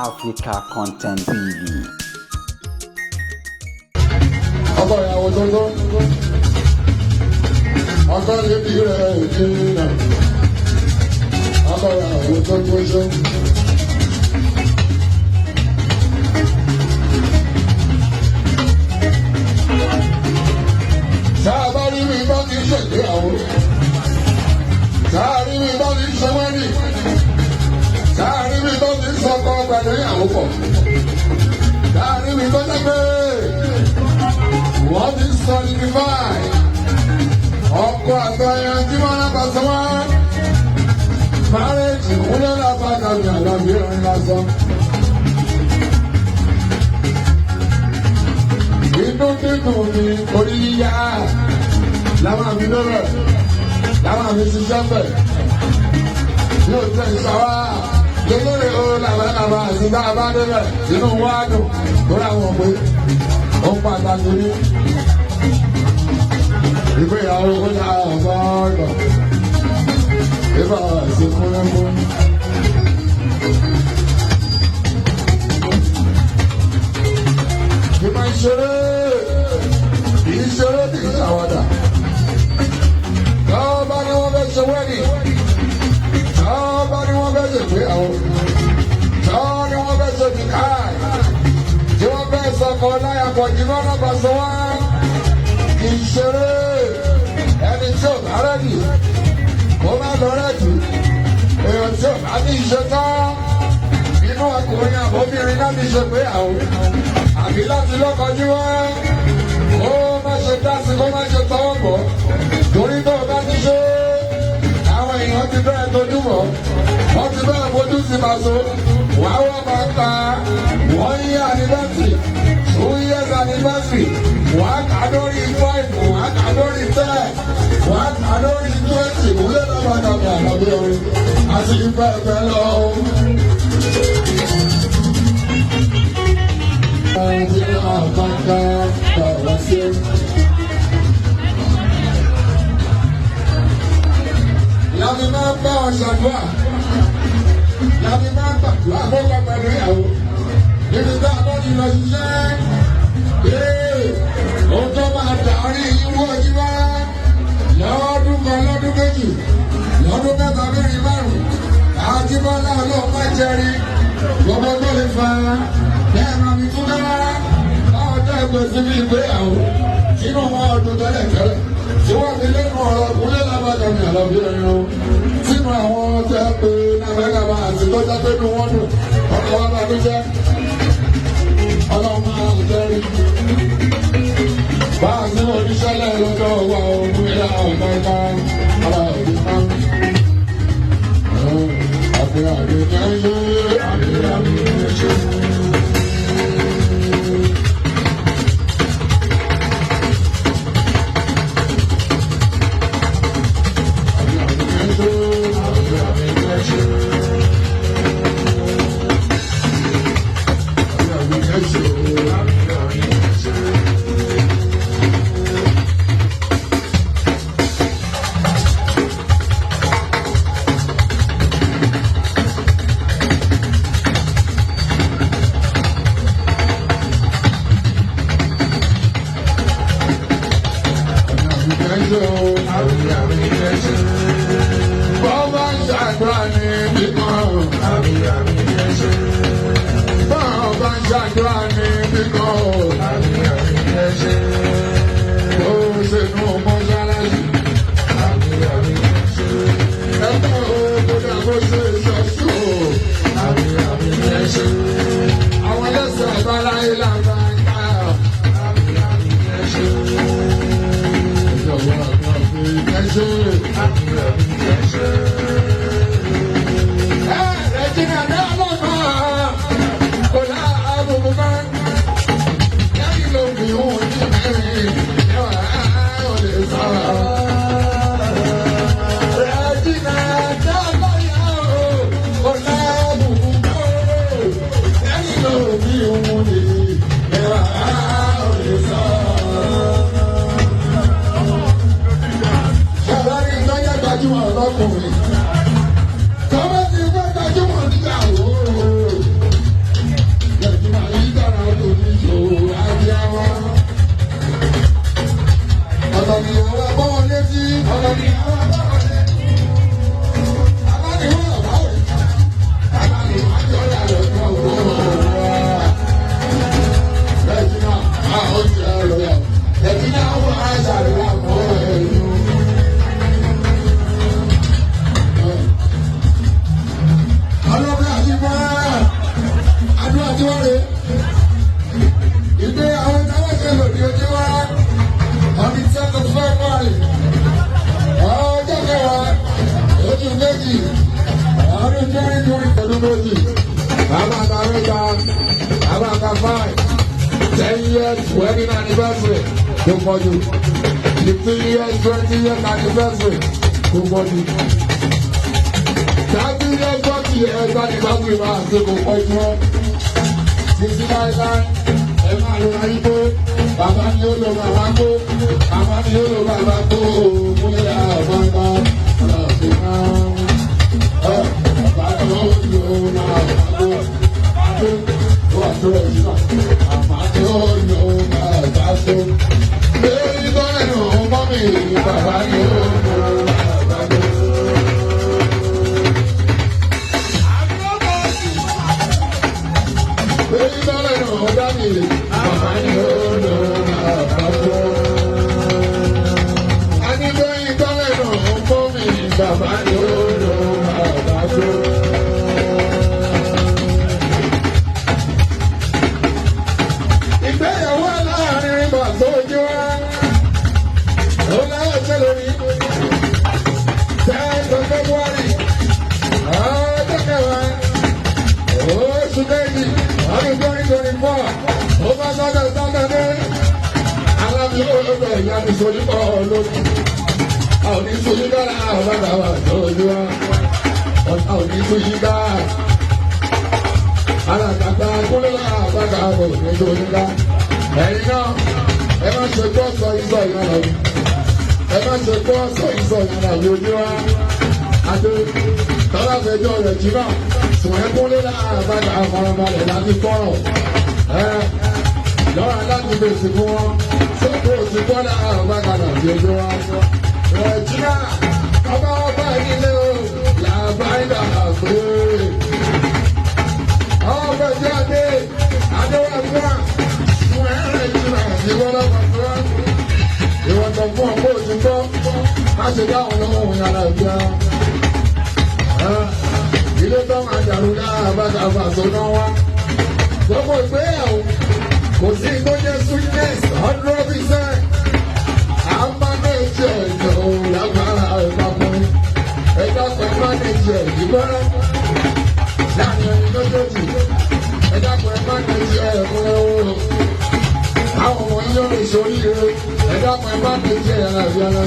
Africa Content TV. Ọkọ ìyàwó tuntun, ọkọ lébi rẹ̀ jìnnà, ọkọ ìyàwó tuntun ṣe. Sáà bá rí mi bá kì í ṣègbéyàwó, sáà rí mi bá kì í ṣe wẹ́ẹ̀dì, sáà rí mi bá kì í sọkọ pẹ̀lú ìyàwó pọ̀, sáà rí mi bá jẹ́ pé wọ́n ti sọ ní báyìí ọkọ̀ àgbáyé tí wọ́n náà bá sọ wọ́n márẹ́jì kúlẹ̀ lábàdà ní àdàbí ìrìn lásán. Inú dídùn ní orí yíyá láwọn àmì lọ́rẹ̀ láwọn àmì ṣiṣẹ́ bẹ̀ yóò tẹ̀ ìṣàwá lélẹ́rẹ̀ ó làbàdàbà àti dáàbà débẹ̀ inú wa dùn tó láwọn pé ó pàtàkì ní ìgbéyàwó ó yà ọ̀gá ọ̀gá ìbá ẹ̀sìn fúnlẹ́fún. Ìmọ̀ ìṣeré ìṣeré kì í ṣàwádà. Tọ́ọ̀bá ni wọ́n fẹ́ ṣe wẹ́ẹ̀dì. Tọ́ọ̀bá ni wọ́n fẹ́ ṣe ìgbéyàwó. Tọ́ọ̀ ni wọ́n fẹ́ ṣe nìkáì. Tí wọ́n fẹ́ sọkọ láyà pọ̀ jù lọ́nà pàṣẹ wá. Ìṣeré ẹni tí ò bá rẹ́dì. Ó má lọ rẹ́dì. Èèyàn tí ò bá ní ìṣe tán. Inú ọkùnrin àbóbìnrin náà ti ṣe ìgbéyàwó. Àbí láti lọ́kọjú wá. Ó má ṣe dásí kó má ṣe tọwọ́ bọ̀. Torí tó o bá ti ṣe àwọn èèyàn ti bẹ́ẹ̀ tójú bọ̀. Wọ́n ti bẹ́ẹ̀ fojú sí màṣọ. Wàá wọ́n máa ta 1 year anniversary, 2 years anniversary. Wàá kà lórí 5, wàá kà lórí 10, wàá kà lórí 20. Ìwúlẹ̀ náà máa dàbí àlàbí orin. Àti ìfẹ́ ìfẹ́ lọ. Láti máa ń bá ọ ṣàdúrà, láti máa ń gbàdúrà fọ́kọ pẹ̀lú ìyàwó. Níbi tá a bá ti lọ ṣiṣẹ́, ohun tó máa darí irú ojú wá lọ́dún kan, lọ́dún méjì, lọ́dún mẹ́ta, mẹ́rin, márùn-ún. Àjíbọ́lá ọlọ́run máa jẹrí gbogbo tó lè fa bẹ́ẹ̀ máa mi tún dára. Báwo dá ẹgbẹ́ síbi ìgbéyàwó sínú wọn ọdún tẹ́lẹ̀ tẹ́lẹ̀ tí wọ́n fi lẹ́nu ọ̀rọ̀ kúnlẹ̀ lábàjá ní àlọ́bí ẹ̀yìn o. Sínú àwọn tẹ́ pé nàbẹ́gàbà àti tọ́jà pé ní wọ́n dùn ọkọ̀ wa bá tó jẹ́ ọlọ́run máa ń jẹ́rí. Bá a sí oníṣẹ́lẹ̀ lọ́jọ́ wa òun ìyá ọ̀gá ìta ara òbí máa ń. Bọ́lá ń ṣàdúrà ní bíkan. Bọ́lá ń ṣàdúrà ní bíkan. Ó ṣe nù mọ́ṣáláṣí. Ẹgbẹ́ òkúta kó ṣe ṣọ́ṣù. Àwọn ẹlẹ́sìn àbáláyé làbá ń ká. Ọlọ́kùnrin méjì ọdún twenty méjì àbàkà mẹ́ta àbàkà 5 10 years wedding anniversary tó pọ̀jù 15 years 20 years anniversary tó pọ̀jù 30 years 40 years anniversary máa ṣe kò pọ̀jù ọ́ 69 ẹ máa lo ayé tó bàbá ni ó lo bàbá tó bàbá ni ó lo bàbá tó múlẹ̀ àbáńgá ọ̀sẹ̀ náà bàbá ni ó lo bàbá tó wà tó ẹ̀yìn náà bàbá ni ó lo bàbá tó lórí bọ́lẹ̀ nù mọ́ mi bàbá ni ó lo bàbá tó. Lórí bọ́lẹ̀ nù ọ̀dá mi bàbá ni ó lo bàbá tó. Adébóyìn bọ́lẹ̀ nù mọ́ mi bàbá ni ó lo bàbá tó. Ìgbéyàwó láàrin bàtó ojú wa ó láyé ṣẹlẹ̀ rí 10th of February ọjọ́ kẹwàá oṣù kejì ọdún 2024 ó bá sọ́dọ̀ sọ́dọ̀ dé alábi olóògbé ìyá mi sojú kọ́ lójú àwọn oníṣòyí dára àwọn bàbá wa tó ojú wa àwọn oníṣòyí dára alàgbàgbà kúnlẹ̀ àgbàgbà kò ní tó nígbà ẹ̀yin náà ẹ má ṣe gbọ́ sọ ìsọ ìyànà mi ẹ má ṣe gbọ́ sọ ìsọ ìyànà mi ojú wa àti tọ́lá fẹjọ́ rẹ̀ jù náà sùn ẹ́ kúnlẹ̀ àgbàgbà àfarabalẹ̀ láti kọ́rọ̀ lọ́wọ́ láti fèsì fún wọn sókè òsì kọ́lá àgbàgbà nàbí ojú wa rẹ̀ jù náà ọba ọba ìdílé o làbáyé àgbè. Ọba jáde, Adéwàgbà, fún ẹ̀rẹ̀ ìtura ìwọ́lọ́ pàtó. Ìwọ̀n tó fún ọ̀pọ̀ òtítọ́, má ṣe dáhùn lọ́wọ́ òun yàrá ìbí ara. Ilé tó máa dàrú lára bàtà àfàṣọ náà wá. Gbogbo ìgbéyàwó, kò sí tó jẹ́ sweetness 100%. À ń mánéjì ẹ̀jọ̀ lágbára ìpapọ̀rin. Ẹja pẹ̀lú mánéjì ìgbọ́rọ̀. Láàrin ẹni lójoojú, ẹ dákun ẹ má kejì ẹ̀kún ẹ̀wọ̀n. Àwọn ọmọ yín yóò lè ṣoríire, ẹ dákun ẹ má kejì ẹ̀rọ ìyára.